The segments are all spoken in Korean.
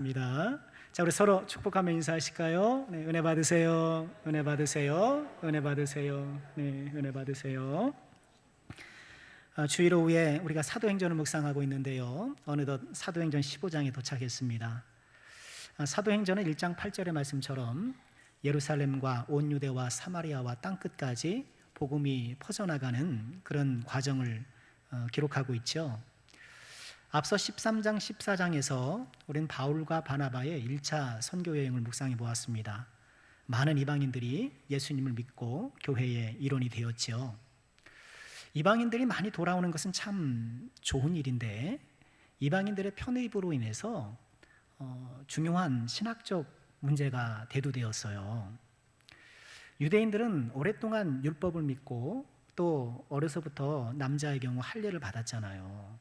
입니다. 자, 우리 서로 축복하며 인사하실까요? 네, 은혜 받으세요. 은혜 받으세요. 은혜 받으세요. 네, 은혜 받으세요. 주일 오후에 우리가 사도행전을 묵상하고 있는데요. 어느덧 사도행전 15장에 도착했습니다. 사도행전은 1장 8절의 말씀처럼 예루살렘과 온 유대와 사마리아와 땅끝까지 복음이 퍼져나가는 그런 과정을 기록하고 있죠. 앞서 13장, 14장에서 우리는 바울과 바나바의 1차 선교 여행을 묵상해 보았습니다. 많은 이방인들이 예수님을 믿고 교회의 일원이 되었죠. 이방인들이 많이 돌아오는 것은 참 좋은 일인데 이방인들의 편입으로 인해서 중요한 신학적 문제가 대두되었어요. 유대인들은 오랫동안 율법을 믿고 또 어려서부터 남자의 경우 할례를 받았잖아요.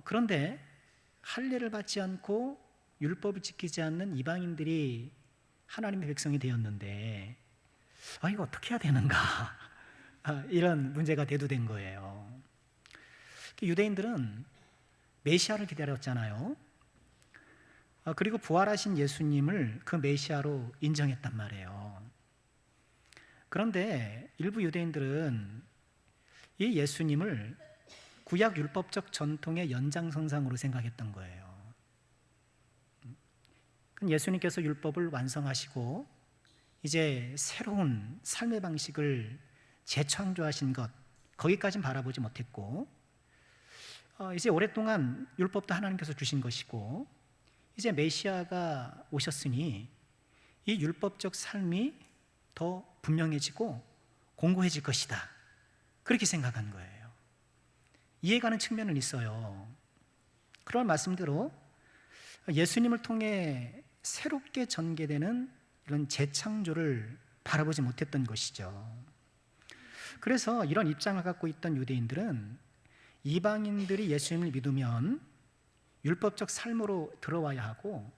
그런데 할례를 받지 않고 율법을 지키지 않는 이방인들이 하나님의 백성이 되었는데 이거 어떻게 해야 되는가 이런 문제가 대두된 거예요. 유대인들은 메시아를 기다렸잖아요. 그리고 부활하신 예수님을 그 메시아로 인정했단 말이에요. 그런데 일부 유대인들은 이 예수님을 구약 율법적 전통의 연장선상으로 생각했던 거예요. 예수님께서 율법을 완성하시고 이제 새로운 삶의 방식을 재창조하신 것, 거기까지는 바라보지 못했고 이제 오랫동안 율법도 하나님께서 주신 것이고 이제 메시아가 오셨으니 이 율법적 삶이 더 분명해지고 공고해질 것이다, 그렇게 생각한 거예요. 이해가는 측면은 있어요. 그런 말씀대로 예수님을 통해 새롭게 전개되는 이런 재창조를 바라보지 못했던 것이죠. 그래서 이런 입장을 갖고 있던 유대인들은 이방인들이 예수님을 믿으면 율법적 삶으로 들어와야 하고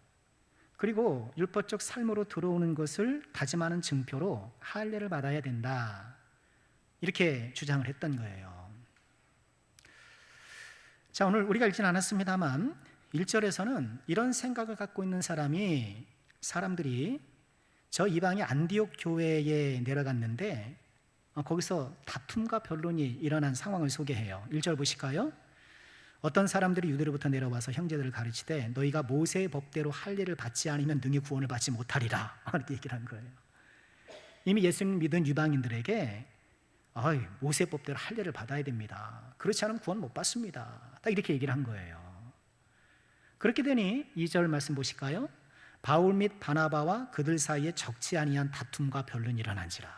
그리고 율법적 삶으로 들어오는 것을 다짐하는 증표로 할례를 받아야 된다, 이렇게 주장을 했던 거예요. 자, 오늘 우리가 읽진 않았습니다만 1절에서는 이런 생각을 갖고 있는 사람들이 저 이방의 안디옥 교회에 내려갔는데 거기서 다툼과 변론이 일어난 상황을 소개해요. 1절 보실까요? 어떤 사람들이 유대로부터 내려와서 형제들을 가르치되 너희가 모세의 법대로 할례를 받지 않으면 능히 구원을 받지 못하리라, 이렇게 얘기를 한 거예요. 이미 예수님 믿은 유방인들에게 모세 법대로 할례를 받아야 됩니다, 그렇지 않으면 구원 못 받습니다, 딱 이렇게 얘기를 한 거예요. 그렇게 되니 2절 말씀 보실까요? 바울 및 바나바와 그들 사이에 적지 아니한 다툼과 변론이 일어난지라.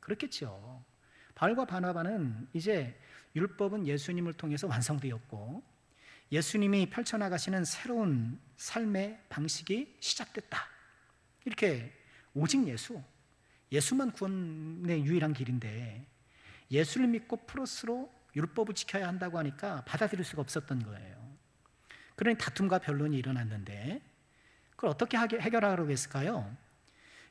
그렇겠죠. 바울과 바나바는 이제 율법은 예수님을 통해서 완성되었고 예수님이 펼쳐나가시는 새로운 삶의 방식이 시작됐다, 이렇게 오직 예수만 구원의 유일한 길인데 예수를 믿고 플러스로 율법을 지켜야 한다고 하니까 받아들일 수가 없었던 거예요. 그러니 다툼과 변론이 일어났는데 그걸 어떻게 해결하라고 했을까요?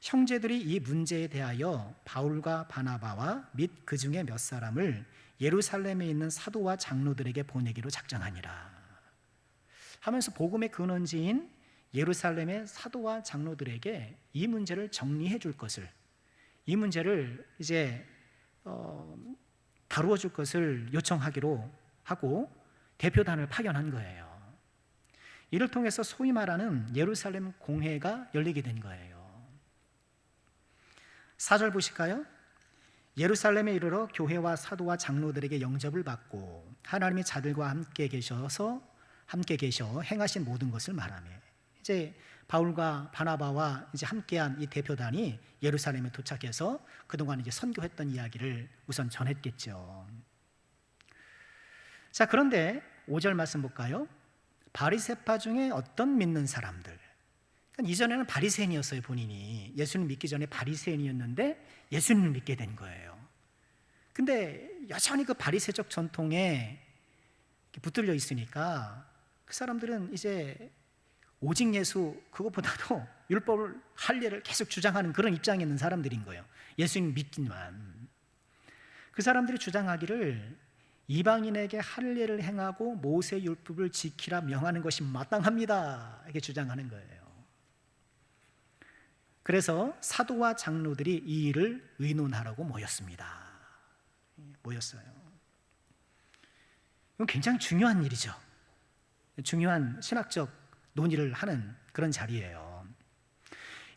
형제들이 이 문제에 대하여 바울과 바나바와 및 그 중에 몇 사람을 예루살렘에 있는 사도와 장로들에게 보내기로 작정하니라 하면서 복음의 근원지인 예루살렘의 사도와 장로들에게 이 문제를 정리해 줄 것을, 이 문제를 이제 다루어 줄 것을 요청하기로 하고 대표단을 파견한 거예요. 이를 통해서 소위 말하는 예루살렘 공회가 열리게 된 거예요. 4절 보실까요? 예루살렘에 이르러 교회와 사도와 장로들에게 영접을 받고 하나님의 자들과 함께 계셔 행하신 모든 것을 말하며, 이제 바울과 바나바와 이제 함께한 이 대표단이 예루살렘에 도착해서 그동안 이제 선교했던 이야기를 우선 전했겠죠. 자, 그런데 5절 말씀 볼까요? 바리새파 중에 어떤 믿는 사람들, 그러니까 이전에는 바리새인이었어요. 본인이 예수님 믿기 전에 바리새인이었는데 예수님을 믿게 된 거예요. 근데 여전히 그 바리새적 전통에 붙들려 있으니까 그 사람들은 이제 오직 예수, 그것보다도 율법을 할례를 계속 주장하는 그런 입장에 있는 사람들인 거예요. 예수님 믿기만. 그 사람들이 주장하기를 이방인에게 할례를 행하고 모세 율법을 지키라 명하는 것이 마땅합니다. 이렇게 주장하는 거예요. 그래서 사도와 장로들이 이 일을 의논하라고 모였어요. 이건 굉장히 중요한 일이죠. 중요한 신학적 논의를 하는 그런 자리예요.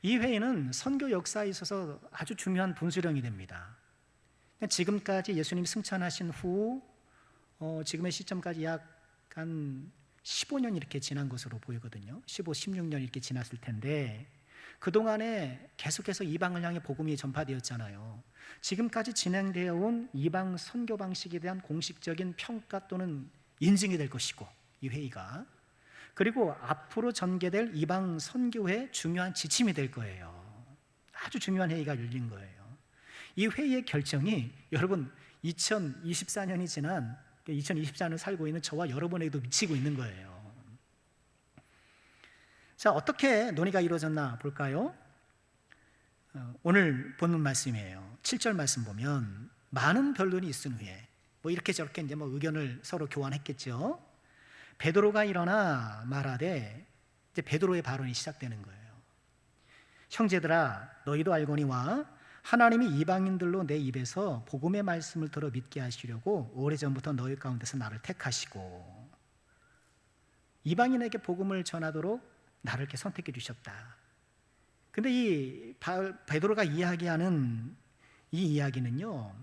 이 회의는 선교 역사에 있어서 아주 중요한 분수령이 됩니다. 지금까지 예수님 승천하신 후 지금의 시점까지 약 한 15년 이렇게 지난 것으로 보이거든요. 15, 16년 이렇게 지났을 텐데 그동안에 계속해서 이방을 향해 복음이 전파되었잖아요. 지금까지 진행되어 온 이방 선교 방식에 대한 공식적인 평가 또는 인증이 될 것이고, 이 회의가, 그리고 앞으로 전개될 이방 선교의 중요한 지침이 될 거예요. 아주 중요한 회의가 열린 거예요. 이 회의의 결정이 여러분 2024년이 지난 2024년을 살고 있는 저와 여러분에게도 미치고 있는 거예요. 자, 어떻게 논의가 이루어졌나 볼까요? 오늘 본문 말씀이에요. 7절 말씀 보면 많은 변론이 있은 후에 이렇게 저렇게 이제 의견을 서로 교환했겠죠. 베드로가 일어나 말하되, 이제 베드로의 발언이 시작되는 거예요. 형제들아, 너희도 알거니와 하나님이 이방인들로 내 입에서 복음의 말씀을 들어 믿게 하시려고 오래전부터 너희 가운데서 나를 택하시고 이방인에게 복음을 전하도록 나를 이렇게 선택해 주셨다. 근데 이 베드로가 이야기하는 이 이야기는요,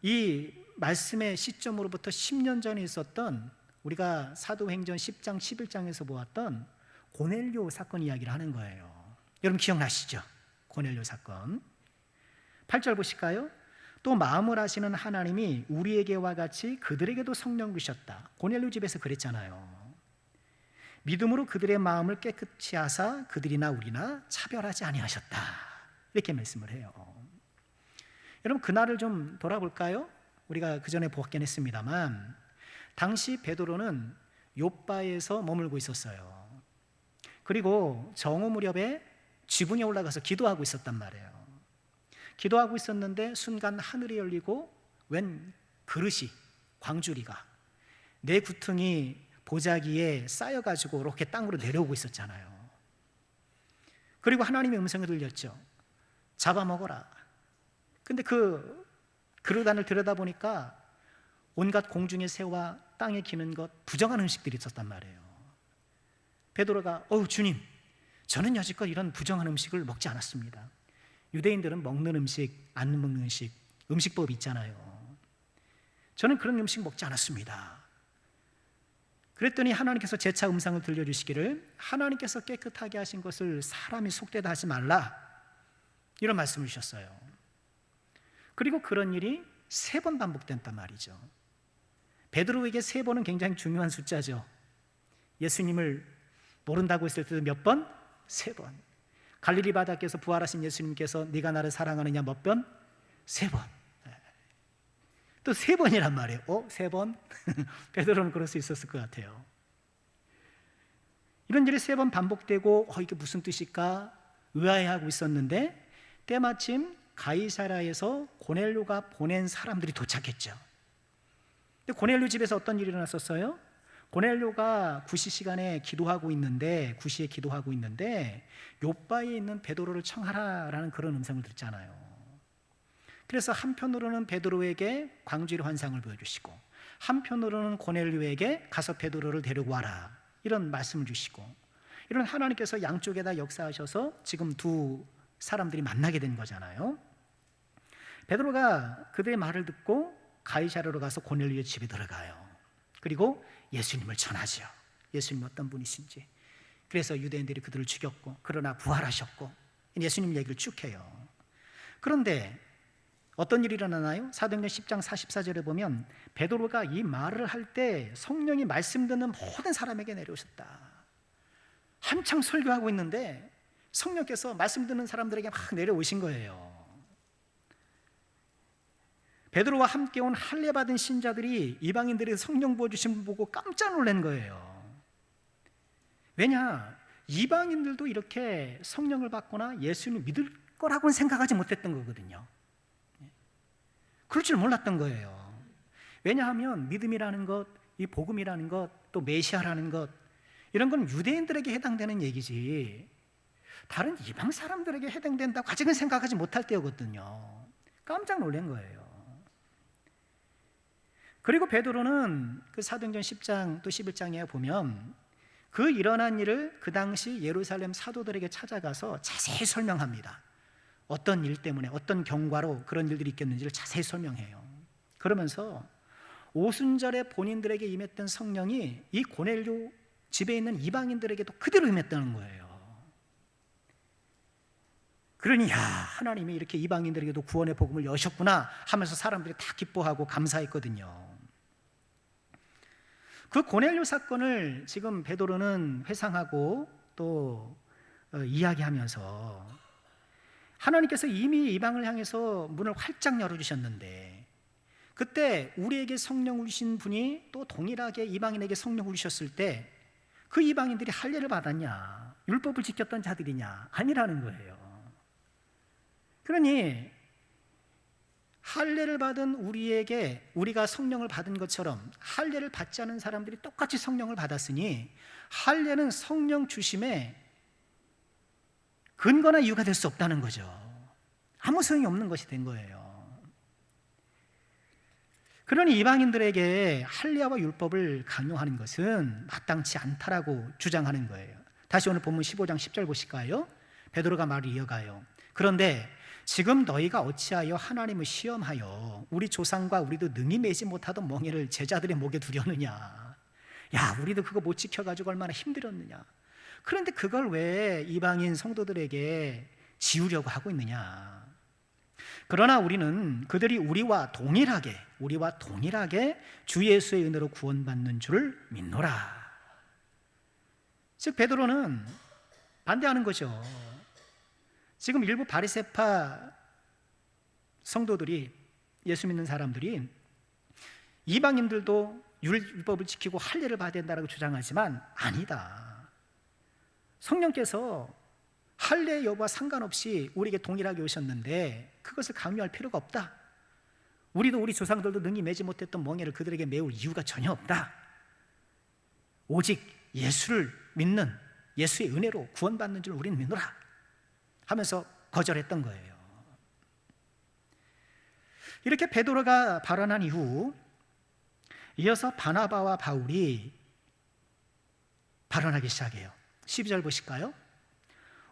이 말씀의 시점으로부터 10년 전에 있었던, 우리가 사도행전 10장 11장에서 보았던 고넬료 사건 이야기를 하는 거예요. 여러분 기억나시죠? 고넬료 사건. 8절 보실까요? 또 마음을 아시는 하나님이 우리에게와 같이 그들에게도 성령 주셨다. 고넬료 집에서 그랬잖아요. 믿음으로 그들의 마음을 깨끗이 하사 그들이나 우리나 차별하지 아니하셨다. 이렇게 말씀을 해요. 여러분 그날을 좀 돌아볼까요? 우리가 그 전에 보았긴 했습니다만 당시 베드로는 욥바에서 머물고 있었어요. 그리고 정오 무렵에 지붕에 올라가서 기도하고 있었단 말이에요. 기도하고 있었는데 순간 하늘이 열리고 웬 그릇이, 광주리가 내 구퉁이 보자기에 쌓여가지고 이렇게 땅으로 내려오고 있었잖아요. 그리고 하나님의 음성이 들렸죠. 잡아먹어라. 근데 그 그릇 안을 들여다보니까 온갖 공중의 새와 땅에 기는 것, 부정한 음식들이 있었단 말이에요. 베드로가 주님, 저는 여지껏 이런 부정한 음식을 먹지 않았습니다. 유대인들은 먹는 음식, 안 먹는 음식, 음식법이 있잖아요. 저는 그런 음식 먹지 않았습니다. 그랬더니 하나님께서 재차 음성을 들려주시기를 하나님께서 깨끗하게 하신 것을 사람이 속되다 하지 말라, 이런 말씀을 주셨어요. 그리고 그런 일이 3번 반복된단 말이죠. 베드로에게 3번은 굉장히 중요한 숫자죠. 예수님을 모른다고 했을 때도 몇 번? 3번. 갈릴리 바다께서 부활하신 예수님께서 네가 나를 사랑하느냐 몇 번? 3번. 또 3번이란 말이에요. 3번? 베드로는 그럴 수 있었을 것 같아요. 이런 일이 3번 반복되고 이게 무슨 뜻일까 의아해하고 있었는데 때마침 가이사랴에서 고넬료가 보낸 사람들이 도착했죠. 근데 고넬료 집에서 어떤 일이 일어났었어요? 고넬료가 구시 시간에 기도하고 있는데, 구시에 기도하고 있는데 욥바에 있는 베드로를 청하라라는 그런 음성을 듣잖아요. 그래서 한편으로는 베드로에게 광주리 환상을 보여주시고 한편으로는 고넬료에게 가서 베드로를 데리고 와라, 이런 말씀을 주시고, 이런 하나님께서 양쪽에다 역사하셔서 지금 두 사람들이 만나게 된 거잖아요. 베드로가 그들의 말을 듣고 가이사랴로 가서 고넬료의 집에 들어가요. 그리고 예수님을 전하죠. 예수님 어떤 분이신지. 그래서 유대인들이 그들을 죽였고 그러나 부활하셨고 예수님 얘기를 쭉 해요. 그런데 어떤 일이 일어나나요? 사도행전 10장 44절에 보면 베드로가 이 말을 할 때 성령이 말씀 듣는 모든 사람에게 내려오셨다. 한창 설교하고 있는데 성령께서 말씀 듣는 사람들에게 막 내려오신 거예요. 베드로와 함께 온 할례 받은 신자들이 이방인들의 성령 부어주신 분 보고 깜짝 놀란 거예요. 왜냐? 이방인들도 이렇게 성령을 받거나 예수님을 믿을 거라고는 생각하지 못했던 거거든요. 그럴 줄 몰랐던 거예요. 왜냐하면 믿음이라는 것, 이 복음이라는 것, 또 메시아라는 것, 이런 건 유대인들에게 해당되는 얘기지 다른 이방 사람들에게 해당된다고 아직은 생각하지 못할 때였거든요. 깜짝 놀란 거예요. 그리고 베드로는 그 사도행전 10장 또 11장에 보면 그 일어난 일을 그 당시 예루살렘 사도들에게 찾아가서 자세히 설명합니다. 어떤 일 때문에 어떤 경과로 그런 일들이 있겠는지를 자세히 설명해요. 그러면서 오순절에 본인들에게 임했던 성령이 이 고넬료 집에 있는 이방인들에게도 그대로 임했다는 거예요. 그러니 하나님이 이렇게 이방인들에게도 구원의 복음을 여셨구나 하면서 사람들이 다 기뻐하고 감사했거든요. 그 고넬료 사건을 지금 베드로는 회상하고 또 이야기하면서 하나님께서 이미 이방을 향해서 문을 활짝 열어주셨는데 그때 우리에게 성령을 주신 분이 또 동일하게 이방인에게 성령을 주셨을 때 그 이방인들이 할례를 받았냐? 율법을 지켰던 자들이냐? 아니라는 거예요. 그러니 할례를 받은 우리에게 우리가 성령을 받은 것처럼 할례를 받지 않은 사람들이 똑같이 성령을 받았으니 할례는 성령 주심의 근거나 이유가 될 수 없다는 거죠. 아무 소용이 없는 것이 된 거예요. 그러니 이방인들에게 할례와 율법을 강요하는 것은 마땅치 않다라고 주장하는 거예요. 다시 오늘 본문 15장 10절 보실까요? 베드로가 말을 이어가요. 그런데 지금 너희가 어찌하여 하나님을 시험하여 우리 조상과 우리도 능히 매지 못하던 멍에를 제자들의 목에 두려느냐. 야, 우리도 그거 못 지켜가지고 얼마나 힘들었느냐. 그런데 그걸 왜 이방인 성도들에게 지우려고 하고 있느냐. 그러나 우리는 그들이 우리와 동일하게 주 예수의 은혜로 구원받는 줄을 믿노라. 즉 베드로는 반대하는 거죠. 지금 일부 바리새파 성도들이 예수 믿는 사람들이 이방인들도 율법을 지키고 할례를 받아야 된다고 주장하지만 아니다. 성령께서 할례 여부와 상관없이 우리에게 동일하게 오셨는데 그것을 강요할 필요가 없다. 우리도 우리 조상들도 능히 매지 못했던 멍에를 그들에게 메울 이유가 전혀 없다. 오직 예수를 믿는 예수의 은혜로 구원받는 줄 우리는 믿노라 하면서 거절했던 거예요. 이렇게 베드로가 발언한 이후 이어서 바나바와 바울이 발언하기 시작해요. 12절 보실까요?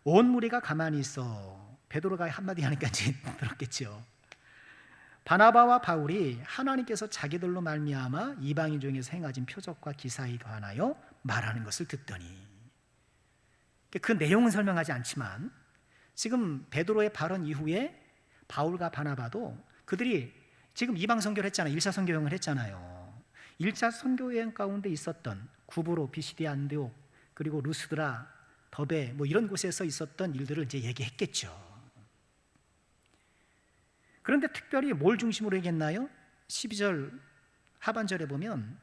온 무리가 가만히 있어. 베드로가 한마디 하니까 이제 들었겠죠. 바나바와 바울이 하나님께서 자기들로 말미암아 이방인 중에서 행하신 표적과 기사에 관하여 말하는 것을 듣더니, 그 내용은 설명하지 않지만 지금 베드로의 발언 이후에 바울과 바나바도 그들이 지금 이방 선교를 했잖아요. 1차 선교 여행을 했잖아요. 1차 선교 여행 가운데 있었던 구브로, 비시디아, 안디옥, 그리고 루스드라, 더베 이런 곳에서 있었던 일들을 이제 얘기했겠죠. 그런데 특별히 뭘 중심으로 얘기했나요? 12절 하반절에 보면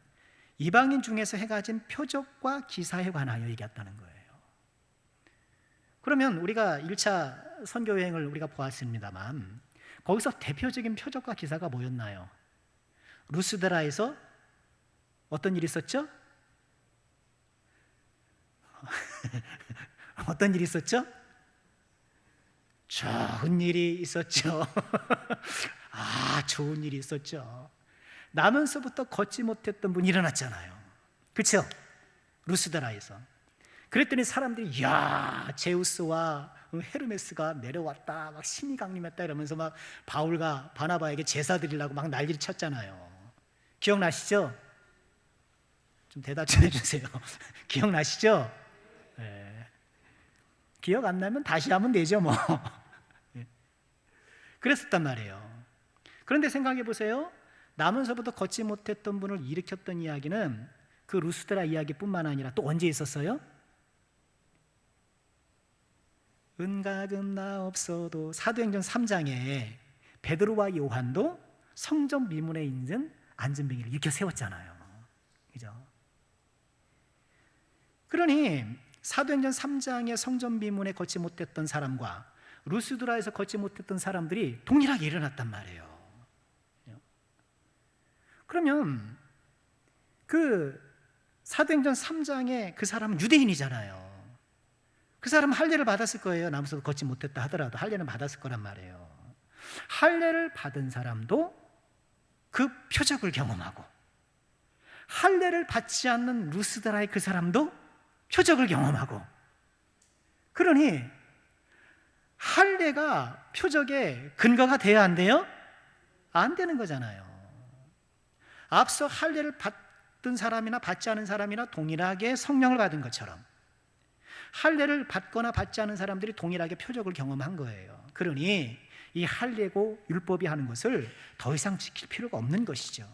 이방인 중에서 해가진 표적과 기사에 관하여 얘기했다는 거예요. 그러면 우리가 1차 선교 여행을 우리가 보았습니다만 거기서 대표적인 표적과 기사가 뭐였나요? 루스드라에서 어떤 일이 있었죠? 어떤 일이 있었죠? 좋은 일이 있었죠. 좋은 일이 있었죠. 나면서부터 걷지 못했던 분이 일어났잖아요. 그렇죠? 루스드라에서. 그랬더니 사람들이 야, 제우스와 헤르메스가 내려왔다, 막 신이 강림했다 이러면서 막 바울과 바나바에게 제사 드리려고 막 난리를 쳤잖아요. 기억나시죠? 좀 대답 좀 해주세요. 기억나시죠? 네. 기억 안 나면 다시 하면 되죠 뭐. 그랬었단 말이에요. 그런데 생각해 보세요. 나면서부터 걷지 못했던 분을 일으켰던 이야기는 그 루스드라 이야기뿐만 아니라 또 언제 있었어요? 은각은 나 없어도 사도행전 3장에 베드로와 요한도 성전 미문에 있는 안전뱅이를 일으켜 세웠잖아요. 그죠? 그러니 사도행전 3장의 성전 비문에 걷지 못했던 사람과 루스드라에서 걷지 못했던 사람들이 동일하게 일어났단 말이에요. 그러면 그 사도행전 3장에 그 사람은 유대인이잖아요. 그 사람은 할례를 받았을 거예요. 남서도 걷지 못했다 하더라도 할례는 받았을 거란 말이에요. 할례를 받은 사람도 그 표적을 경험하고, 할례를 받지 않는 루스드라의 그 사람도 표적을 경험하고, 그러니 할례가 표적의 근거가 돼야 안 돼요? 안 되는 거잖아요. 앞서 할례를 받은 사람이나 받지 않은 사람이나 동일하게 성령을 받은 것처럼 할례를 받거나 받지 않은 사람들이 동일하게 표적을 경험한 거예요. 그러니 이 할례고 율법이 하는 것을 더 이상 지킬 필요가 없는 것이죠.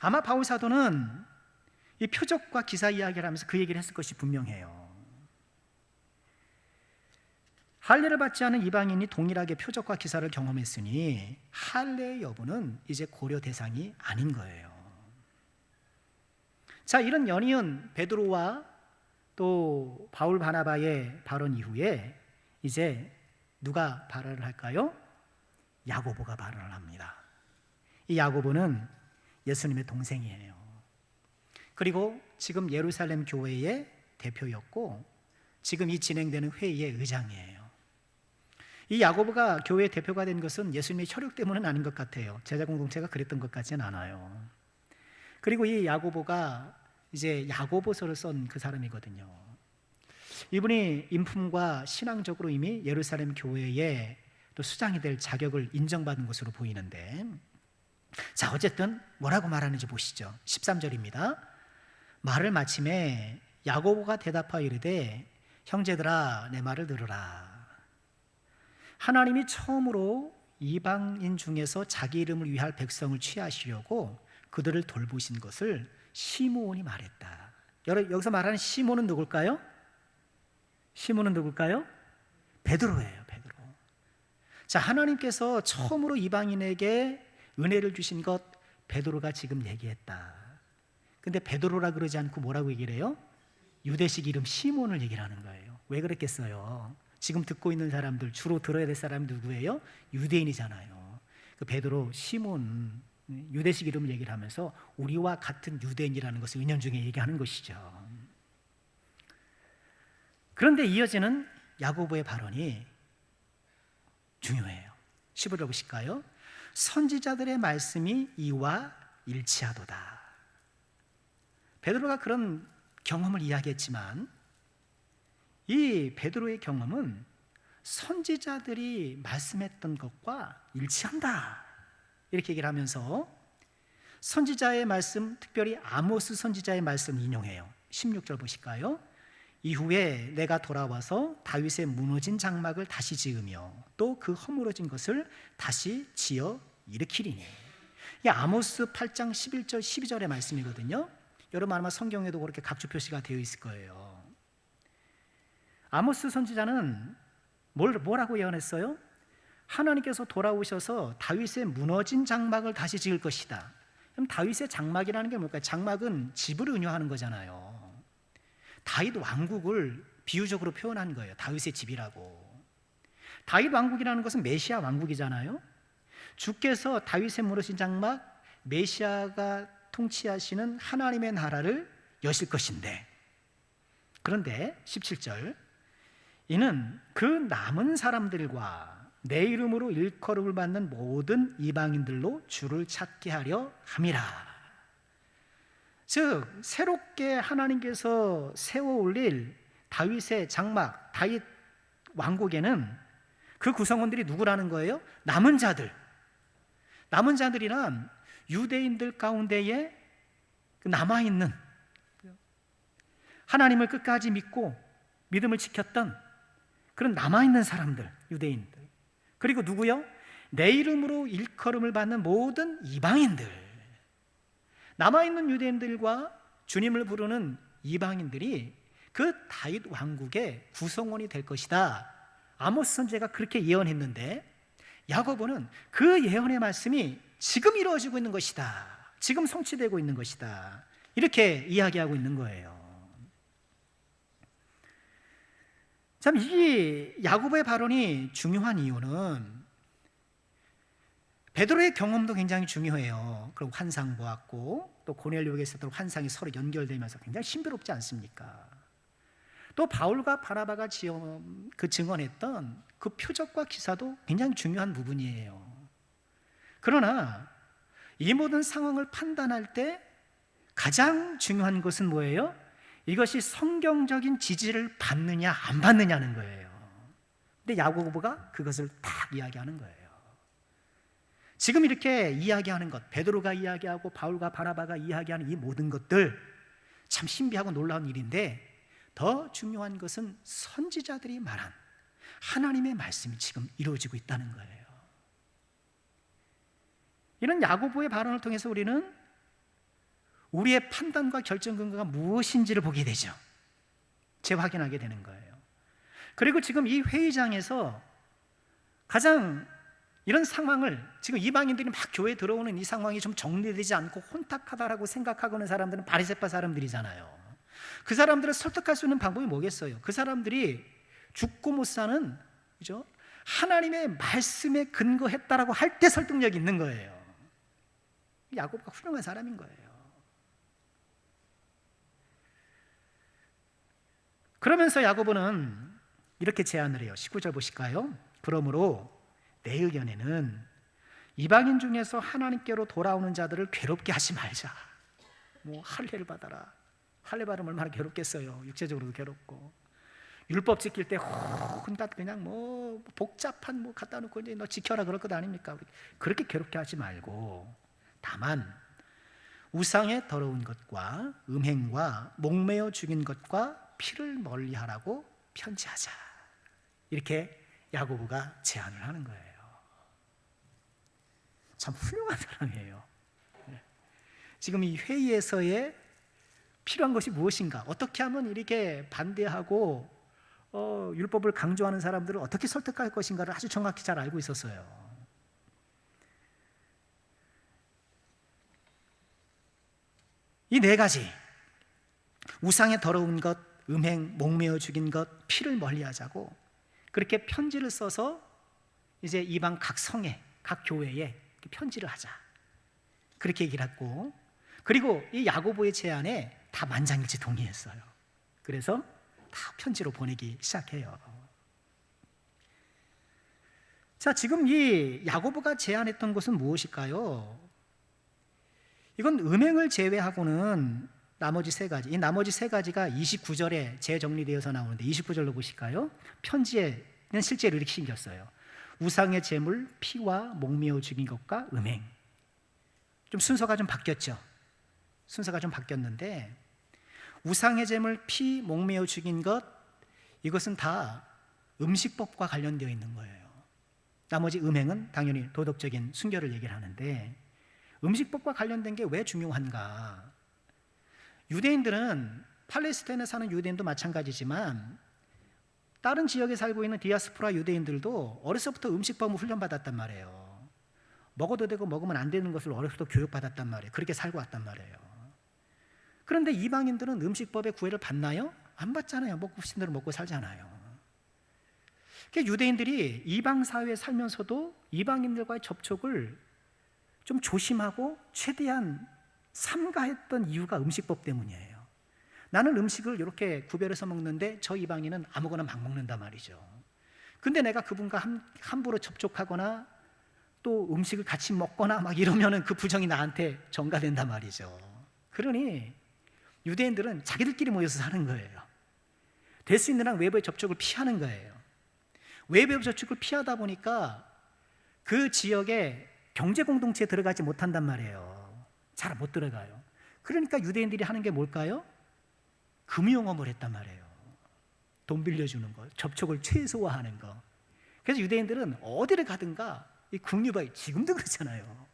아마 바울 사도는 이 표적과 기사 이야기를 하면서 그 얘기를 했을 것이 분명해요. 할례를 받지 않은 이방인이 동일하게 표적과 기사를 경험했으니 할례의 여부는 이제 고려 대상이 아닌 거예요. 자, 이런 연이은 베드로와 또 바울 바나바의 발언 이후에 이제 누가 발언을 할까요? 야고보가 발언을 합니다. 이 야고보는 예수님의 동생이에요. 그리고 지금 예루살렘 교회의 대표였고 지금 이 진행되는 회의의 의장이에요. 이 야고보가 교회의 대표가 된 것은 예수님의 혈육 때문은 아닌 것 같아요. 제자 공동체가 그랬던 것 같지는 않아요. 그리고 이 야고보가 이제 야고보서를 쓴 그 사람이거든요. 이분이 인품과 신앙적으로 이미 예루살렘 교회의 또 수장이 될 자격을 인정받은 것으로 보이는데, 자, 어쨌든 뭐라고 말하는지 보시죠. 13절입니다. 말을 마침에 야고보가 대답하여 이르되 형제들아 내 말을 들으라. 하나님이 처음으로 이방인 중에서 자기 이름을 위할 백성을 취하시려고 그들을 돌보신 것을 시므온이 말했다. 여기서 말하는 시몬은 누굴까요? 시몬은 누굴까요? 베드로예요. 베드로. 자, 하나님께서 처음으로 이방인에게 은혜를 주신 것 베드로가 지금 얘기했다. 근데 베드로라 그러지 않고 뭐라고 얘기를 해요? 유대식 이름 시몬을 얘기를 하는 거예요. 왜 그랬겠어요? 지금 듣고 있는 사람들 주로 들어야 될 사람이 누구예요? 유대인이잖아요. 그 베드로, 시몬, 유대식 이름을 얘기를 하면서 우리와 같은 유대인이라는 것을 은연중에 얘기하는 것이죠. 그런데 이어지는 야고보의 발언이 중요해요. 15절 보실까요? 선지자들의 말씀이 이와 일치하도다. 베드로가 그런 경험을 이야기했지만 이 베드로의 경험은 선지자들이 말씀했던 것과 일치한다, 이렇게 얘기를 하면서 선지자의 말씀, 특별히 아모스 선지자의 말씀 인용해요. 16절 보실까요? 이후에 내가 돌아와서 다윗의 무너진 장막을 다시 지으며 또 그 허물어진 것을 다시 지어 일으키리니. 이게 아모스 8장 11절 12절의 말씀이거든요. 여러분 아마 성경에도 그렇게 각주 표시가 되어 있을 거예요. 아모스 선지자는 뭐라고 예언했어요? 하나님께서 돌아오셔서 다윗의 무너진 장막을 다시 지을 것이다. 그럼 다윗의 장막이라는 게 뭘까요? 장막은 집을 의미하는 거잖아요. 다윗 왕국을 비유적으로 표현한 거예요. 다윗의 집이라고. 다윗 왕국이라는 것은 메시아 왕국이잖아요. 주께서 다윗의 무너진 장막, 메시아가 통치하시는 하나님의 나라를 여실 것인데, 그런데 17절, 이는 그 남은 사람들과 내 이름으로 일컬음을 받는 모든 이방인들로 주를 찾게 하려 함이라. 즉 새롭게 하나님께서 세워 올릴 다윗의 장막, 다윗 왕국에는 그 구성원들이 누구라는 거예요? 남은 자들. 남은 자들이란 유대인들 가운데에 남아있는, 하나님을 끝까지 믿고 믿음을 지켰던 그런 남아있는 사람들, 유대인들. 그리고 누구요? 내 이름으로 일컬음을 받는 모든 이방인들. 남아있는 유대인들과 주님을 부르는 이방인들이 그 다윗 왕국의 구성원이 될 것이다. 아모스 선지자가 그렇게 예언했는데 야고보는 그 예언의 말씀이 지금 이루어지고 있는 것이다. 지금 성취되고 있는 것이다. 이렇게 이야기하고 있는 거예요. 참, 이 야고보의 발언이 중요한 이유는 베드로의 경험도 굉장히 중요해요. 그리고 환상 보았고 또 고넬료에게 있었던 환상이 서로 연결되면서 굉장히 신비롭지 않습니까? 또 바울과 바나바가 증언했던 그 표적과 기사도 굉장히 중요한 부분이에요. 그러나 이 모든 상황을 판단할 때 가장 중요한 것은 뭐예요? 이것이 성경적인 지지를 받느냐 안 받느냐는 거예요. 근데 야고보가 그것을 딱 이야기하는 거예요. 지금 이렇게 이야기하는 것, 베드로가 이야기하고 바울과 바나바가 이야기하는 이 모든 것들 참 신비하고 놀라운 일인데, 더 중요한 것은 선지자들이 말한 하나님의 말씀이 지금 이루어지고 있다는 거예요. 이런 야고보의 발언을 통해서 우리는 우리의 판단과 결정 근거가 무엇인지를 보게 되죠. 재확인하게 되는 거예요. 그리고 지금 이 회의장에서 가장 이런 상황을, 지금 이방인들이 막 교회에 들어오는 이 상황이 좀 정리되지 않고 혼탁하다라고 생각하고 있는 사람들은 바리새파 사람들이잖아요. 그 사람들을 설득할 수 있는 방법이 뭐겠어요? 그 사람들이 죽고 못 사는, 그죠? 하나님의 말씀에 근거했다라고 할 때 설득력이 있는 거예요. 야고보가 훌륭한 사람인 거예요. 그러면서 야고보는 이렇게 제안을 해요. 19절 보실까요? 그러므로 내 의견에는 이방인 중에서 하나님께로 돌아오는 자들을 괴롭게 하지 말자. 뭐 할례를 받아라. 할례 받으면 얼마나 괴롭겠어요. 육체적으로도 괴롭고, 율법 지킬 때 온갖 그냥 뭐 복잡한 뭐 갖다 놓고 이제 너 지켜라 그럴 것 아닙니까? 그렇게 괴롭게 하지 말고, 다만 우상의 더러운 것과 음행과 목매어 죽인 것과 피를 멀리하라고 편지하자. 이렇게 야고보가 제안을 하는 거예요. 참 훌륭한 사람이에요. 지금 이 회의에서의 필요한 것이 무엇인가, 어떻게 하면 이렇게 반대하고 율법을 강조하는 사람들을 어떻게 설득할 것인가를 아주 정확히 잘 알고 있었어요. 이 네 가지, 우상의 더러운 것, 음행, 목매어 죽인 것, 피를 멀리하자고 그렇게 편지를 써서 이제 이방 각 성에, 각 교회에 편지를 하자, 그렇게 얘기를 했고, 그리고 이 야고보의 제안에 다 만장일치 동의했어요. 그래서 다 편지로 보내기 시작해요. 자, 지금 이 야고보가 제안했던 것은 무엇일까요? 이건 음행을 제외하고는 나머지 세 가지, 이 나머지 세 가지가 29절에 재정리되어서 나오는데 29절로 보실까요? 편지에는 실제로 이렇게 생겼어요. 우상의 제물, 피와 목매어 죽인 것과 음행. 좀 순서가 좀 바뀌었죠. 순서가 좀 바뀌었는데, 우상의 제물, 피, 목매어 죽인 것, 이것은 다 음식법과 관련되어 있는 거예요. 나머지 음행은 당연히 도덕적인 순결을 얘기를 하는데, 음식법과 관련된 게 왜 중요한가? 유대인들은, 팔레스타인에 사는 유대인도 마찬가지지만 다른 지역에 살고 있는 디아스포라 유대인들도 어려서부터 음식법을 훈련받았단 말이에요. 먹어도 되고 먹으면 안 되는 것을 어려서부터 교육받았단 말이에요. 그렇게 살고 왔단 말이에요. 그런데 이방인들은 음식법의 구애를 받나요? 안 받잖아요. 먹고 싶은 대로 먹고 살잖아요. 그러니까 유대인들이 이방 사회에 살면서도 이방인들과의 접촉을 좀 조심하고 최대한 삼가했던 이유가 음식법 때문이에요. 나는 음식을 이렇게 구별해서 먹는데 저 이방인은 아무거나 막 먹는단 말이죠. 근데 내가 그분과 함부로 접촉하거나 또 음식을 같이 먹거나 막 이러면은 그 부정이 나한테 전가된단 말이죠. 그러니 유대인들은 자기들끼리 모여서 사는 거예요. 될 수 있는 한 외부의 접촉을 피하는 거예요. 외부의 접촉을 피하다 보니까 그 지역에 경제 공동체에 들어가지 못한단 말이에요. 잘 못 들어가요. 그러니까 유대인들이 하는 게 뭘까요? 금융업을 했단 말이에요. 돈 빌려주는 거, 접촉을 최소화하는 거. 그래서 유대인들은 어디를 가든가 이 국유바이, 지금도 그렇잖아요.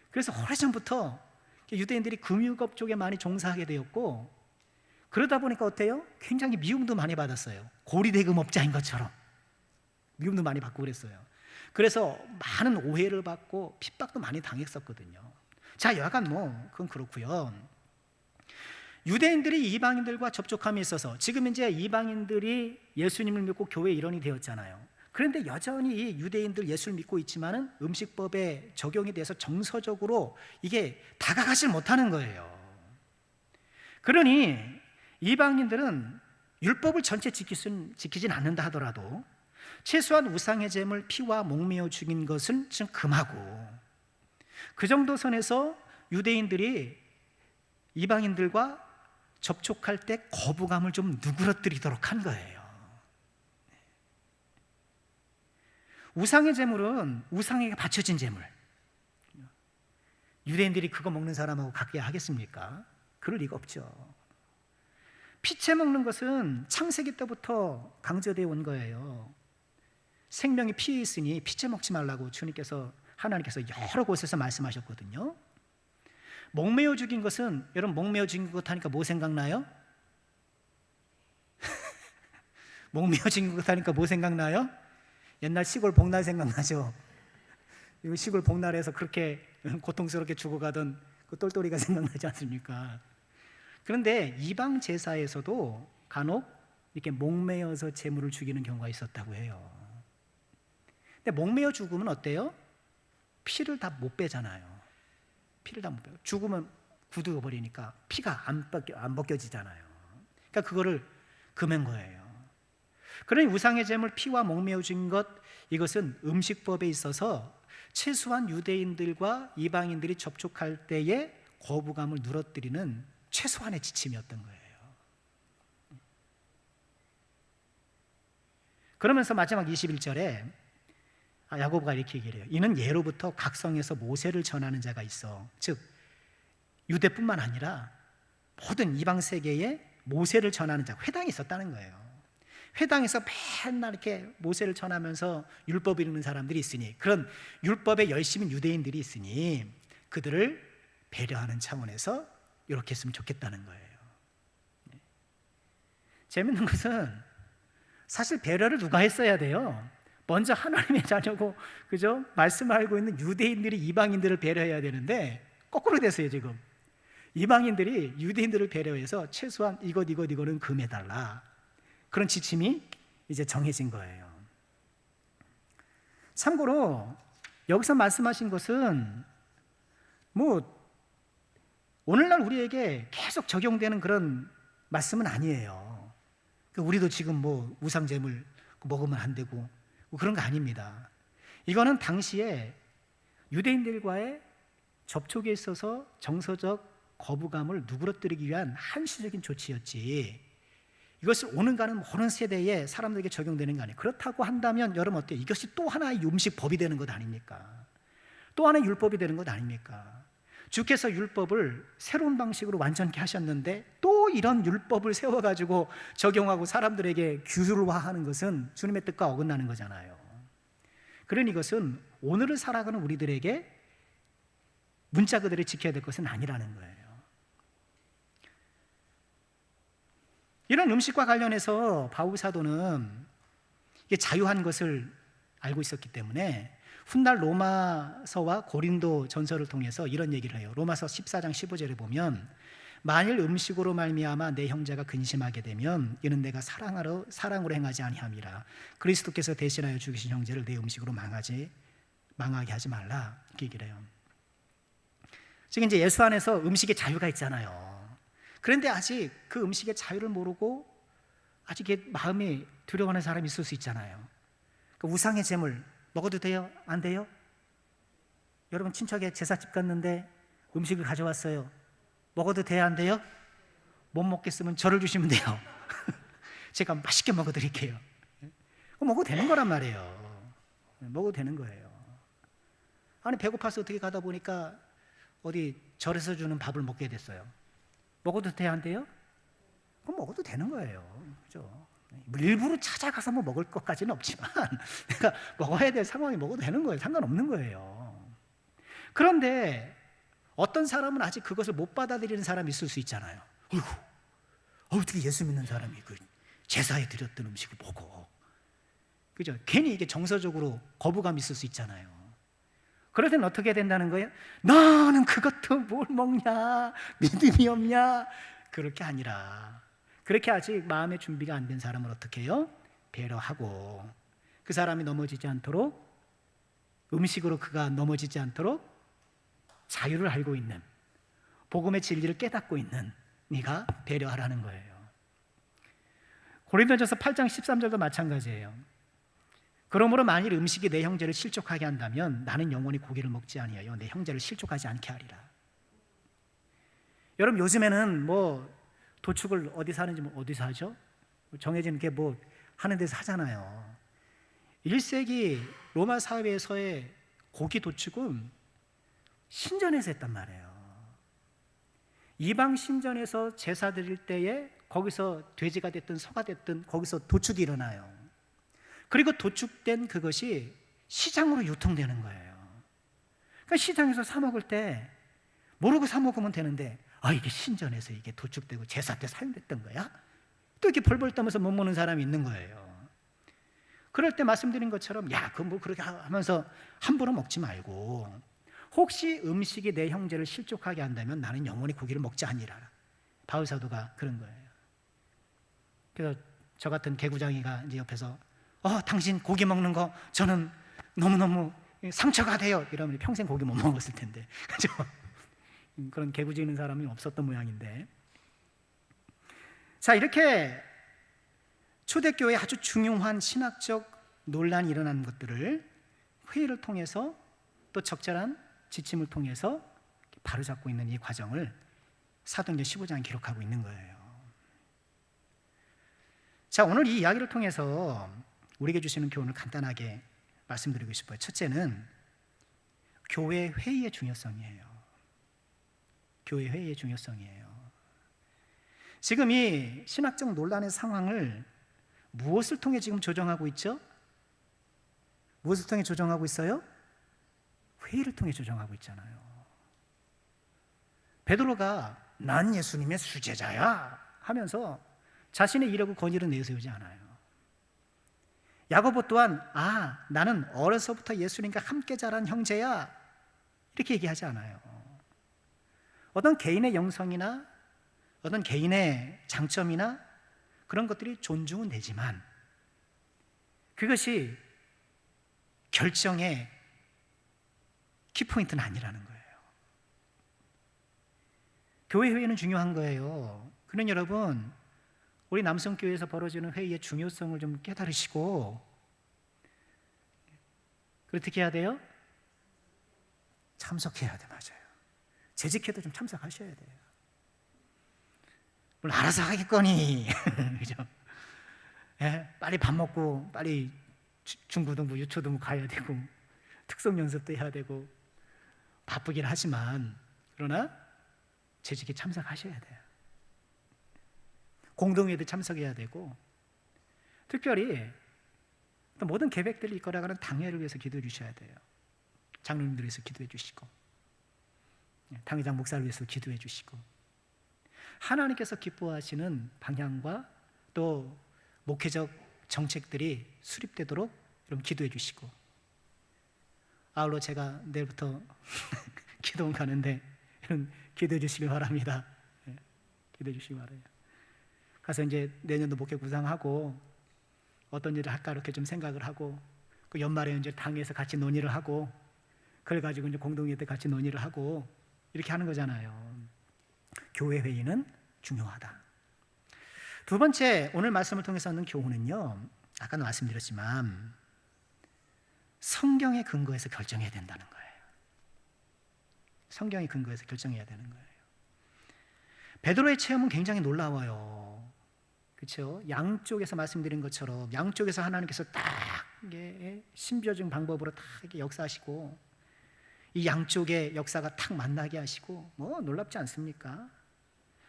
그래서 오래전부터 유대인들이 금융업 쪽에 많이 종사하게 되었고, 그러다 보니까 어때요? 굉장히 미움도 많이 받았어요. 고리대금업자인 것처럼 미움도 많이 받고 그랬어요. 그래서 많은 오해를 받고 핍박도 많이 당했었거든요. 자, 여하간 뭐 그건 그렇고요. 유대인들이 이방인들과 접촉함에 있어서 지금 이제 이방인들이 예수님을 믿고 교회 일원이 되었잖아요. 그런데 여전히 유대인들 예수를 믿고 있지만은 음식법에 적용이 돼서 정서적으로 이게 다가가질 못하는 거예요. 그러니 이방인들은 율법을 전체 지키진 않는다 하더라도 최소한 우상의 제물 피와 목매어 죽인 것은 좀 금하고, 그 정도 선에서 유대인들이 이방인들과 접촉할 때 거부감을 좀 누그러뜨리도록 한 거예요. 우상의 제물은 우상에게 바쳐진 제물. 유대인들이 그거 먹는 사람하고 같게 하겠습니까? 그럴 리가 없죠. 피채 먹는 것은 창세기 때부터 강조되어 온 거예요. 생명이 피에 있으니 피채 먹지 말라고 하나님께서 여러 곳에서 말씀하셨거든요. 목매어 죽인 것은, 여러분 목매어 죽인 것 하니까 뭐 생각나요? 목매어 죽인 것 하니까 뭐 생각나요? 옛날 시골 복날 생각나죠? 이거 시골 복날에서 그렇게 고통스럽게 죽어가던 그 똘똘이가 생각나지 않습니까? 그런데 이방 제사에서도 간혹 이렇게 목매어서 제물을 죽이는 경우가 있었다고 해요. 근데 목매어 죽으면 어때요? 피를 다 못 빼잖아요. 피를 다 못 빼요. 죽으면 굳어 버리니까 피가 안 벗겨지잖아요. 그러니까 그거를 금한 거예요. 그러니 우상의 제물 피와 목매어 죽인 것, 이것은 음식법에 있어서 최소한 유대인들과 이방인들이 접촉할 때에 거부감을 누러뜨리는 최소한의 지침이었던 거예요. 그러면서 마지막 21절에 야고보가 이렇게 얘기를 해요. 이는 예로부터 각 성에서 모세를 전하는 자가 있어. 즉 유대뿐만 아니라 모든 이방 세계에 모세를 전하는 자, 회당이 있었다는 거예요. 회당에서 맨날 이렇게 모세를 전하면서 율법 읽는 사람들이 있으니, 그런 율법에 열심인 유대인들이 있으니 그들을 배려하는 차원에서 이렇게 했으면 좋겠다는 거예요. 재밌는 것은 사실 배려를 누가 했어야 돼요? 먼저 하나님의 자녀고, 그죠? 말씀을 알고 있는 유대인들이 이방인들을 배려해야 되는데 거꾸로 됐어요. 지금 이방인들이 유대인들을 배려해서 최소한 이거는 금해달라, 그런 지침이 이제 정해진 거예요. 참고로 여기서 말씀하신 것은 오늘날 우리에게 계속 적용되는 그런 말씀은 아니에요. 우리도 지금 우상제물 먹으면 안 되고 그런 거 아닙니다. 이거는 당시에 유대인들과의 접촉에 있어서 정서적 거부감을 누그러뜨리기 위한 한시적인 조치였지, 이것을 오는 가는 모든 세대에 사람들에게 적용되는 거 아니에요. 그렇다고 한다면 여러분 어때요? 이것이 또 하나의 음식법이 되는 것 아닙니까? 또 하나의 율법이 되는 것 아닙니까? 주께서 율법을 새로운 방식으로 완전케 하셨는데 또 이런 율법을 세워가지고 적용하고 사람들에게 규율화하는 것은 주님의 뜻과 어긋나는 거잖아요. 그러니 이것은 오늘을 살아가는 우리들에게 문자 그대로 지켜야 될 것은 아니라는 거예요. 이런 음식과 관련해서 바울 사도는 이게 자유한 것을 알고 있었기 때문에 훗날 로마서와 고린도 전서를 통해서 이런 얘기를 해요. 로마서 14장 15절에 보면 만일 음식으로 말미암아 내 형제가 근심하게 되면 이는 내가 사랑으로 행하지 아니함이라. 그리스도께서 대신하여 죽이신 형제를 내 음식으로 망하게 하지 말라, 이렇게 얘기를 해요. 지금 이제 예수 안에서 음식의 자유가 있잖아요. 그런데 아직 그 음식의 자유를 모르고 아직 마음이 두려워하는 사람이 있을 수 있잖아요. 그 우상의 제물 먹어도 돼요? 안 돼요? 여러분 친척에 제사집 갔는데 음식을 가져왔어요. 먹어도 돼요? 안 돼요? 못 먹겠으면 저를 주시면 돼요. 제가 맛있게 먹어드릴게요. 먹어도 되는 거란 말이에요. 먹어도 되는 거예요. 아니 배고파서 어떻게 가다 보니까 어디 절에서 주는 밥을 먹게 됐어요. 먹어도 돼요? 안 돼요? 그럼 먹어도 되는 거예요. 그죠? 일부러 찾아가서 먹을 것까지는 없지만 내가 먹어야 될 상황이 먹어도 되는 거예요. 상관없는 거예요. 그런데 어떤 사람은 아직 그것을 못 받아들이는 사람이 있을 수 있잖아요. 어이구, 어떻게 예수 믿는 사람이 그 제사에 드렸던 음식을 먹어? 그죠? 괜히 이게 정서적으로 거부감이 있을 수 있잖아요. 그럴 때는 어떻게 된다는 거예요? 너는 그것도 뭘 먹냐? 믿음이 없냐? 그렇게 아니라, 그렇게 아직 마음의 준비가 안 된 사람을 어떻게 해요? 배려하고 그 사람이 넘어지지 않도록, 음식으로 그가 넘어지지 않도록 자유를 알고 있는, 복음의 진리를 깨닫고 있는 네가 배려하라는 거예요. 고린도전서 8장 13절도 마찬가지예요. 그러므로 만일 음식이 내 형제를 실족하게 한다면 나는 영원히 고기를 먹지 아니하여 내 형제를 실족하지 않게 하리라. 여러분, 요즘에는 뭐 도축을 어디서 하는지 뭐 어디서 하죠? 정해진 게 뭐 하는 데서 하잖아요. 1세기 로마 사회에서의 고기 도축은 신전에서 했단 말이에요. 이방 신전에서 제사 드릴 때에 거기서 돼지가 됐든 소가 됐든 거기서 도축이 일어나요. 그리고 도축된 그것이 시장으로 유통되는 거예요. 그러니까 시장에서 사 먹을 때 모르고 사 먹으면 되는데, 이게 신전에서 이게 도축되고 제사 때 사용됐던 거야? 또 이렇게 벌벌 떠면서 못 먹는 사람이 있는 거예요. 그럴 때 말씀드린 것처럼, 그건 뭐 그렇게 하면서 함부로 먹지 말고, 혹시 음식이 내 형제를 실족하게 한다면 나는 영원히 고기를 먹지 아니라. 바울 사도가 그런 거예요. 그래서 저 같은 개구장이가 이제 옆에서 당신 고기 먹는 거 저는 너무너무 상처가 돼요 이러면 평생 고기 못 먹었을 텐데, 그죠? 그런 개구지는 사람이 없었던 모양인데, 자, 이렇게 초대교회에 아주 중요한 신학적 논란이 일어나는 것들을 회의를 통해서 또 적절한 지침을 통해서 바로잡고 있는 이 과정을 사도행전 15장에 기록하고 있는 거예요. 자, 오늘 이 이야기를 통해서 우리에게 주시는 교훈을 간단하게 말씀드리고 싶어요. 첫째는 교회 회의의 중요성이에요. 교회 회의의 중요성이에요. 지금 이 신학적 논란의 상황을 무엇을 통해 지금 조정하고 있죠? 무엇을 통해 조정하고 있어요? 회의를 통해 조정하고 있잖아요. 베드로가 난 예수님의 수제자야 하면서 자신의 이력을 권위로 내세우지 않아요. 야고보 또한 나는 어려서부터 예수님과 함께 자란 형제야 이렇게 얘기하지 않아요. 어떤 개인의 영성이나 어떤 개인의 장점이나 그런 것들이 존중은 되지만 그것이 결정의 키포인트는 아니라는 거예요. 교회 회의는 중요한 거예요. 그러니 여러분, 우리 남성교회에서 벌어지는 회의의 중요성을 좀 깨달으시고, 어떻게 해야 돼요? 참석해야 돼. 맞아요. 재직해도 좀 참석하셔야 돼요. 물론 알아서 하겠거니 그죠? 빨리 밥 먹고 빨리 중고등부 유초등부 가야 되고 특성 연습도 해야 되고 바쁘긴 하지만, 그러나 재직에 참석하셔야 돼요. 공동회의도 참석해야 되고, 특별히 모든 계획들을 이끌어가는 당회를 위해서 기도해 주셔야 돼요. 장로님들 위해서 기도해 주시고, 당회장 목사를 위해서 기도해 주시고, 하나님께서 기뻐하시는 방향과 또 목회적 정책들이 수립되도록 여러분 기도해 주시고, 아울러 제가 내일부터 기도원 가는데 여러분 기도해 주시기 바랍니다. 기도해 주시기 바라요. 가서 이제 내년도 목회 구상하고 어떤 일을 할까 이렇게 좀 생각을 하고, 그 연말에 이제 당에서 같이 논의를 하고, 그래 가지고 이제 공동회 때 같이 논의를 하고 이렇게 하는 거잖아요. 교회 회의는 중요하다. 두 번째, 오늘 말씀을 통해서 얻는 교훈은요, 아까도 말씀드렸지만 성경의 근거에서 결정해야 된다는 거예요. 성경의 근거에서 결정해야 되는 거예요. 베드로의 체험은 굉장히 놀라워요. 그렇죠? 양쪽에서 말씀드린 것처럼 양쪽에서 하나님께서 딱 신비적인 방법으로 딱 이렇게 역사하시고, 이 양쪽의 역사가 탁 만나게 하시고, 뭐 놀랍지 않습니까?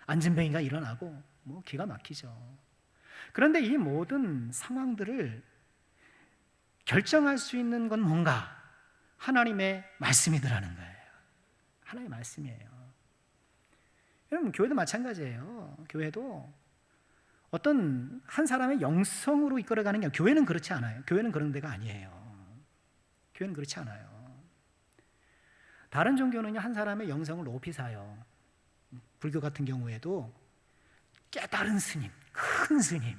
안진뱅이가 일어나고 뭐 기가 막히죠. 그런데 이 모든 상황들을 결정할 수 있는 건 뭔가? 하나님의 말씀이더라는 거예요. 하나님의 말씀이에요. 여러분, 교회도 마찬가지예요. 교회도 어떤 한 사람의 영성으로 이끌어가는 게, 교회는 그렇지 않아요. 교회는 그런 데가 아니에요. 교회는 그렇지 않아요. 다른 종교는요, 한 사람의 영성을 높이 사요. 불교 같은 경우에도 깨달은 스님, 큰 스님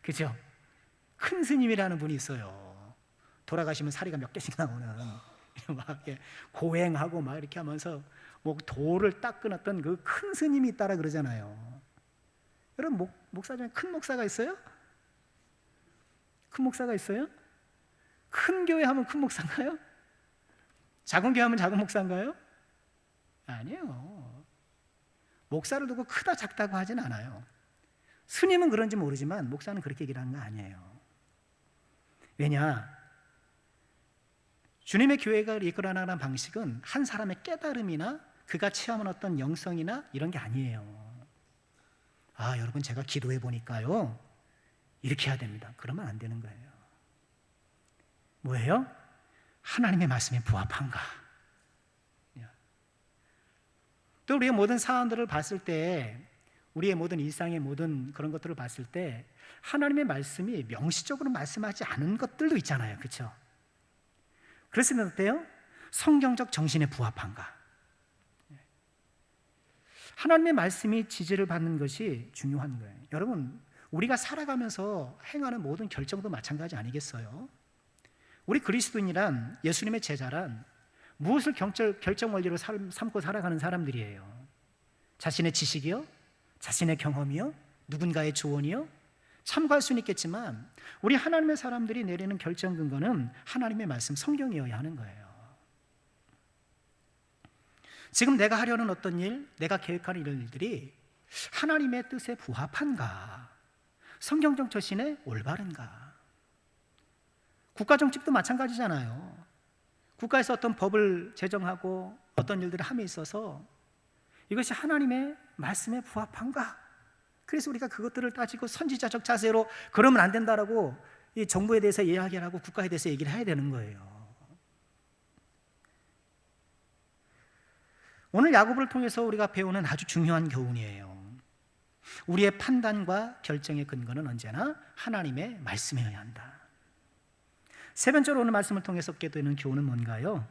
그죠? 큰 스님이라는 분이 있어요. 돌아가시면 사리가 몇 개씩 나오는 막 이렇게 고행하고 막 이렇게 하면서 뭐 돌을 딱 끊었던 그 큰 스님이 있다라 그러잖아요. 여러분 목사 중에 큰 목사가 있어요? 큰 목사가 있어요? 큰 교회 하면 큰 목사인가요? 작은 교회 하면 작은 목사인가요? 아니에요. 목사를 두고 크다 작다고 하진 않아요. 스님은 그런지 모르지만 목사는 그렇게 얘기를 하는 거 아니에요. 왜냐? 주님의 교회가 이끌어나가는 방식은 한 사람의 깨달음이나 그가 체험한 어떤 영성이나 이런 게 아니에요. 아, 여러분 제가 기도해 보니까요 이렇게 해야 됩니다. 그러면 안 되는 거예요. 뭐예요? 하나님의 말씀에 부합한가? 또 우리의 모든 사안들을 봤을 때, 우리의 모든 일상의 모든 그런 것들을 봤을 때 하나님의 말씀이 명시적으로 말씀하지 않은 것들도 있잖아요. 그렇죠? 그랬으면 어때요? 성경적 정신에 부합한가? 하나님의 말씀이 지지를 받는 것이 중요한 거예요. 여러분, 우리가 살아가면서 행하는 모든 결정도 마찬가지 아니겠어요? 우리 그리스도인이란, 예수님의 제자란 무엇을 결정 원리로 삼고 살아가는 사람들이에요. 자신의 지식이요? 자신의 경험이요? 누군가의 조언이요? 참고할 수는 있겠지만 우리 하나님의 사람들이 내리는 결정 근거는 하나님의 말씀, 성경이어야 하는 거예요. 지금 내가 하려는 어떤 일, 내가 계획하는 이런 일들이 하나님의 뜻에 부합한가? 성경적 저신에 올바른가? 국가 정책도 마찬가지잖아요. 국가에서 어떤 법을 제정하고 어떤 일들을 함에 있어서 이것이 하나님의 말씀에 부합한가? 그래서 우리가 그것들을 따지고 선지자적 자세로 그러면 안 된다라고 이 정부에 대해서 이야기를 하고 국가에 대해서 얘기를 해야 되는 거예요. 오늘 야고보를 통해서 우리가 배우는 아주 중요한 교훈이에요. 우리의 판단과 결정의 근거는 언제나 하나님의 말씀이어야 한다. 세 번째로 오늘 말씀을 통해서 얻게 되는 교훈은 뭔가요?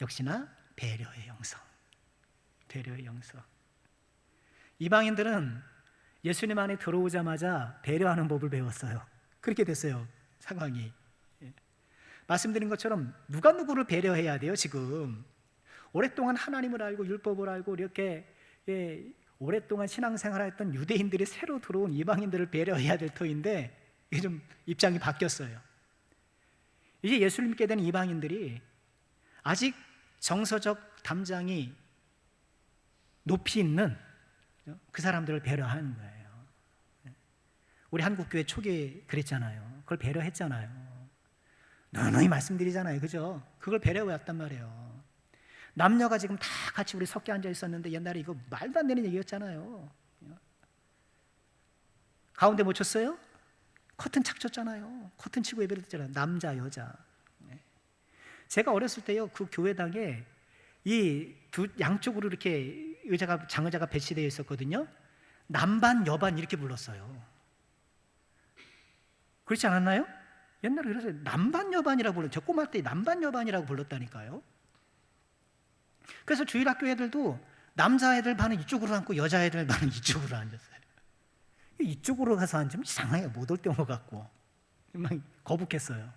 역시나 배려의 영성. 배려의 영성. 이방인들은 예수님 안에 들어오자마자 배려하는 법을 배웠어요. 그렇게 됐어요, 상황이. 말씀드린 것처럼 누가 누구를 배려해야 돼요, 지금. 오랫동안 하나님을 알고 율법을 알고 이렇게 오랫동안 신앙생활을 했던 유대인들이 새로 들어온 이방인들을 배려해야 될 터인데 이게 좀 입장이 바뀌었어요. 이제 예수를 믿게 된 이방인들이 아직 정서적 담장이 높이 있는 그 사람들을 배려하는 거예요. 우리 한국교회 초기에 그랬잖아요. 그걸 배려했잖아요. 누누이 말씀드리잖아요. 그죠? 그걸 배려해왔단 말이에요. 남녀가 지금 다 같이 우리 섞여 앉아 있었는데 옛날에 이거 말도 안 되는 얘기였잖아요. 가운데 못 쳤어요? 커튼 착 쳤잖아요. 커튼 치고 예배를 드렸잖아요. 남자, 여자. 제가 어렸을 때요, 그 교회당에 이 두 양쪽으로 이렇게 장의자가 배치되어 있었거든요. 남반, 여반 이렇게 불렀어요. 그렇지 않았나요? 옛날에 그래서 남반, 여반이라고 불렀어요. 저 꼬마 때 남반, 여반이라고 불렀다니까요. 그래서 주일학교 애들도 남자애들 반은 이쪽으로 앉고 여자애들 반은 이쪽으로 앉았어요. 이쪽으로 가서 앉으면 이상하게 못 올 경우 같고 막 거북했어요.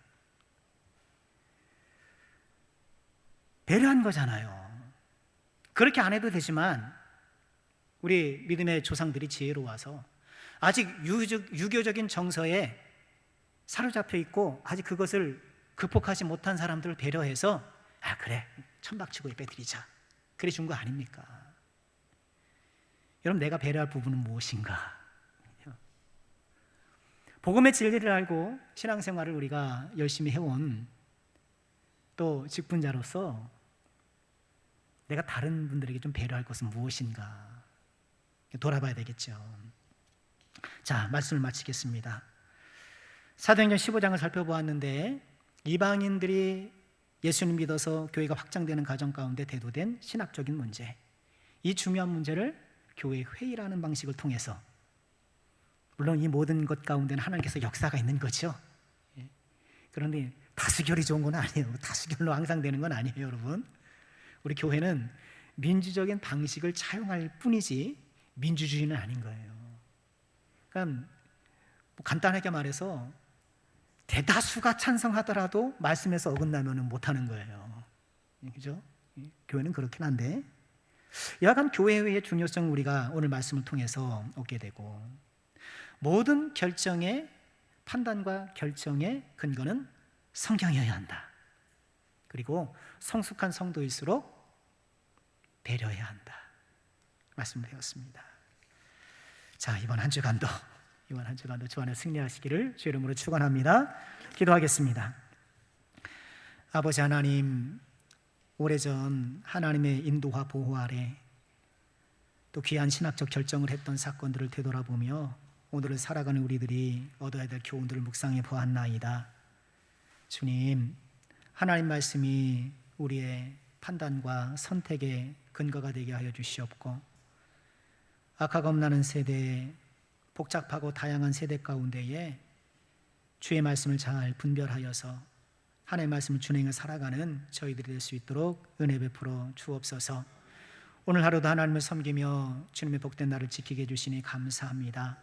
배려한 거잖아요. 그렇게 안 해도 되지만 우리 믿음의 조상들이 지혜로워서 아직 유교적인 정서에 사로잡혀 있고 아직 그것을 극복하지 못한 사람들을 배려해서 아 그래 천박치고 예배 드리자 그래 준 거 아닙니까? 여러분 내가 배려할 부분은 무엇인가? 복음의 진리를 알고 신앙생활을 우리가 열심히 해온 또 직분자로서 내가 다른 분들에게 좀 배려할 것은 무엇인가 돌아봐야 되겠죠. 자, 말씀을 마치겠습니다. 사도행전 15장을 살펴보았는데 이방인들이 예수님 믿어서 교회가 확장되는 과정 가운데 대두된 신학적인 문제, 이 중요한 문제를 교회 회의라는 방식을 통해서, 물론 이 모든 것 가운데는 하나님께서 역사가 있는 거죠. 그런데 다수결이 좋은 건 아니에요. 다수결로 항상 되는 건 아니에요, 여러분. 우리 교회는 민주적인 방식을 차용할 뿐이지 민주주의는 아닌 거예요. 그러니까 간단하게 말해서 대다수가 찬성하더라도 말씀에서 어긋나면 못하는 거예요. 그죠? 교회는 그렇긴 한데, 여하간 교회의 중요성을 우리가 오늘 말씀을 통해서 얻게 되고, 모든 결정의 판단과 결정의 근거는 성경이어야 한다. 그리고 성숙한 성도일수록 배려해야 한다. 말씀드렸습니다. 자, 이번 한 주간도 주 안에 승리하시기를 주 이름으로 축원합니다. 기도하겠습니다. 아버지 하나님, 오래전 하나님의 인도와 보호 아래 또 귀한 신학적 결정을 했던 사건들을 되돌아보며 오늘을 살아가는 우리들이 얻어야 될 교훈들을 묵상해 보았나이다. 주님, 하나님 말씀이 우리의 판단과 선택의 근거가 되게 하여 주시옵고, 악화 겁나는 세대, 복잡하고 다양한 세대 가운데에 주의 말씀을 잘 분별하여서 하나님의 말씀을 준행해 살아가는 저희들이 될 수 있도록 은혜 베풀어 주옵소서. 오늘 하루도 하나님을 섬기며 주님의 복된 날을 지키게 해주시니 감사합니다.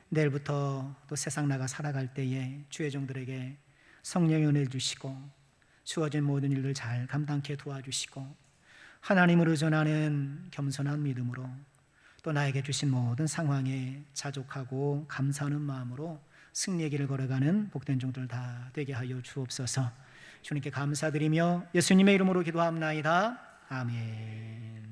내일부터 또 세상 나가 살아갈 때에 주의 종들에게 성령의 은혜를 주시고 주어진 모든 일들 잘 감당케 도와주시고, 하나님을 의존하는 겸손한 믿음으로 또 나에게 주신 모든 상황에 자족하고 감사하는 마음으로 승리의 길을 걸어가는 복된 종들 다 되게 하여 주옵소서. 주님께 감사드리며 예수님의 이름으로 기도합나이다. 아멘.